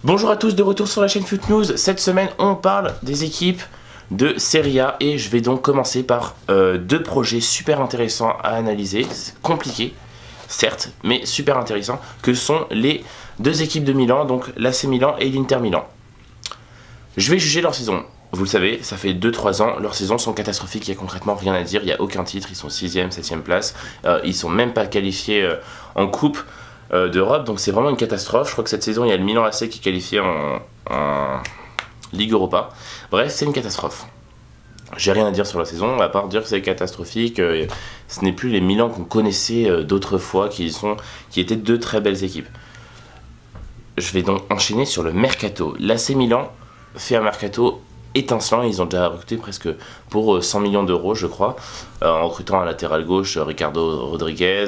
Bonjour à tous, de retour sur la chaîne Foot News. Cette semaine, on parle des équipes de Serie A et je vais donc commencer par deux projets super intéressants à analyser. C'est compliqué, certes, mais super intéressant, que sont les deux équipes de Milan, donc l'AC Milan et l'Inter Milan. Je vais juger leur saison. Vous le savez, ça fait 2-3 ans, leurs saisons sont catastrophiques, il n'y a concrètement rien à dire, il n'y a aucun titre, ils sont 6ème, 7ème place, ils sont même pas qualifiés en coupe d'Europe, donc c'est vraiment une catastrophe. Je crois que cette saison, il y a le Milan AC qui est qualifié en Ligue Europa. Bref, c'est une catastrophe. J'ai rien à dire sur la saison, à part dire que c'est catastrophique. Ce n'est plus les Milan qu'on connaissait d'autrefois, qui étaient deux très belles équipes. Je vais donc enchaîner sur le mercato. L'AC Milan fait un mercato étincelant, ils ont déjà recruté presque pour 100 millions d'euros je crois, en recrutant un latéral gauche Ricardo Rodriguez,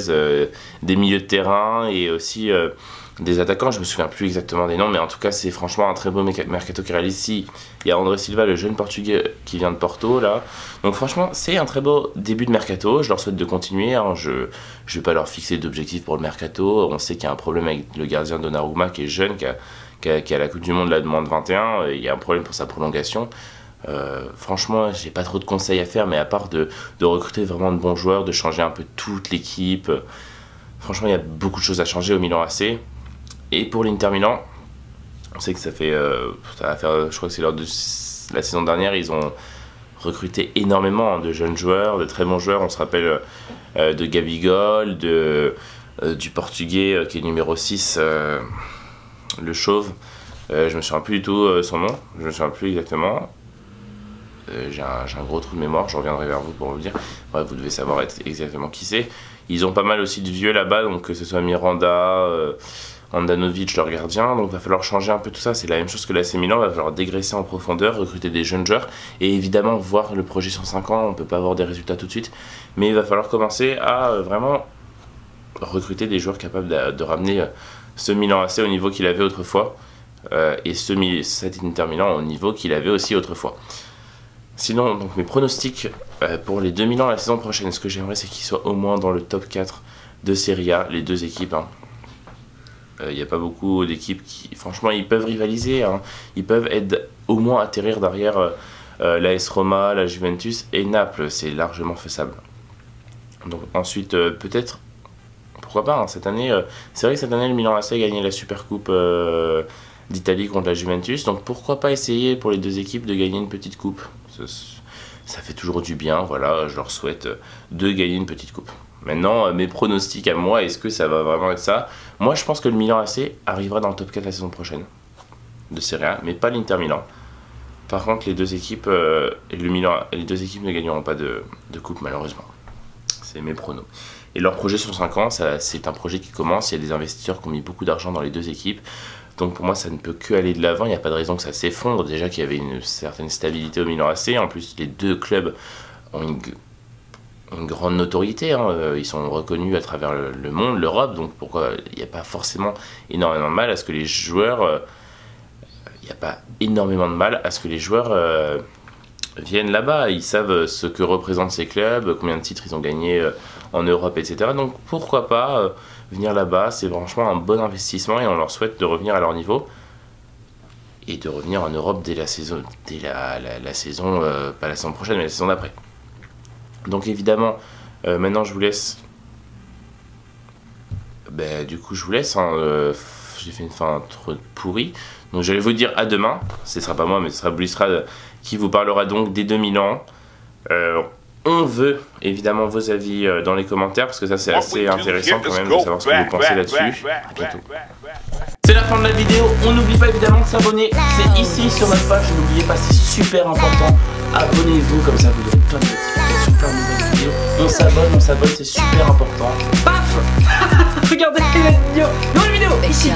des milieux de terrain et aussi des attaquants. Je me souviens plus exactement des noms, mais en tout cas c'est franchement un très beau mercato qui réalise ici. Il y a André Silva, le jeune portugais qui vient de Porto là, donc franchement c'est un très beau début de mercato. Je leur souhaite de continuer, hein. Je vais pas leur fixer d'objectifs pour le mercato. On sait qu'il y a un problème avec le gardien Donnarumma qui est jeune, qui a la Coupe du Monde là de moins de 21, il y a un problème pour sa prolongation. Franchement, j'ai pas trop de conseils à faire, mais à part de recruter vraiment de bons joueurs, de changer un peu toute l'équipe. Franchement, il y a beaucoup de choses à changer au Milan AC. Et pour l'Inter Milan, on sait que ça va faire, je crois que c'est lors de la saison dernière, ils ont recruté énormément de jeunes joueurs, de très bons joueurs. On se rappelle de Gabigol, du portugais qui est numéro 6. Le chauve, je me souviens plus du tout son nom, je me souviens plus exactement. J'ai un gros trou de mémoire, je reviendrai vers vous pour vous le dire. Bref, vous devez savoir exactement qui c'est. Ils ont pas mal aussi de vieux là-bas, donc que ce soit Miranda, Andanovic, leur gardien, donc il va falloir changer un peu tout ça. C'est la même chose que l'AC Milan, il va falloir dégraisser en profondeur, recruter des jeunes joueurs et évidemment voir le projet sur 5 ans. On peut pas avoir des résultats tout de suite, mais il va falloir commencer à vraiment recruter des joueurs capables de ramener ce Milan AC au niveau qu'il avait autrefois, et cet Inter Milan au niveau qu'il avait aussi autrefois. Sinon, donc mes pronostics pour les deux Milan la saison prochaine, ce que j'aimerais c'est qu'ils soient au moins dans le top 4 de Serie A, les deux équipes. Il n'y a pas beaucoup d'équipes qui, franchement, ils peuvent rivaliser, hein. Ils peuvent être au moins atterrir derrière l'AS Roma, la Juventus et Naples, c'est largement faisable. Donc ensuite, peut-être, pourquoi pas, hein, cette année, c'est vrai que cette année le Milan AC a gagné la Super Coupe d'Italie contre la Juventus, donc pourquoi pas essayer pour les deux équipes de gagner une petite coupe. Ça fait toujours du bien, voilà, je leur souhaite de gagner une petite coupe. Maintenant, mes pronostics à moi, est-ce que ça va vraiment être ça? Moi je pense que le Milan AC arrivera dans le top 4 la saison prochaine de Serie A, mais pas l'Inter Milan. Par contre les deux équipes, les deux équipes ne gagneront pas de coupe malheureusement. C'est mes pronos. Et leur projet sur 5 ans, c'est un projet qui commence, il y a des investisseurs qui ont mis beaucoup d'argent dans les deux équipes. Donc pour moi ça ne peut que aller de l'avant, il n'y a pas de raison que ça s'effondre. Déjà qu'il y avait une certaine stabilité au Milan AC, en plus les deux clubs ont une grande notoriété, hein. Ils sont reconnus à travers le monde, l'Europe, donc pourquoi il n'y a pas forcément énormément de mal à ce que les joueurs... il n'y a pas énormément de mal à ce que les joueurs viennent là-bas. Ils savent ce que représentent ces clubs, combien de titres ils ont gagnés en Europe, etc. Donc pourquoi pas venir là-bas, c'est franchement un bon investissement et on leur souhaite de revenir à leur niveau et de revenir en Europe dès la saison, la saison, pas la saison prochaine mais la saison d'après. Donc évidemment, maintenant je vous laisse, du coup je vous laisse, hein, j'ai fait une fin trop pourrie, donc j'allais vous dire à demain, ce sera pas moi mais ce sera Blistrad qui vous parlera donc des 2000 ans. On veut évidemment vos avis dans les commentaires parce que ça c'est assez intéressant quand même de savoir ce que vous pensez là-dessus. À bientôt. C'est la fin de la vidéo, on n'oublie pas évidemment de s'abonner, c'est ici sur notre page, n'oubliez pas, c'est super important. Abonnez-vous, comme ça vous aurez plein de notifications, plein de nouvelles vidéos. On s'abonne, c'est super important. Paf. Regardez la vidéo, dans la vidéo, ici.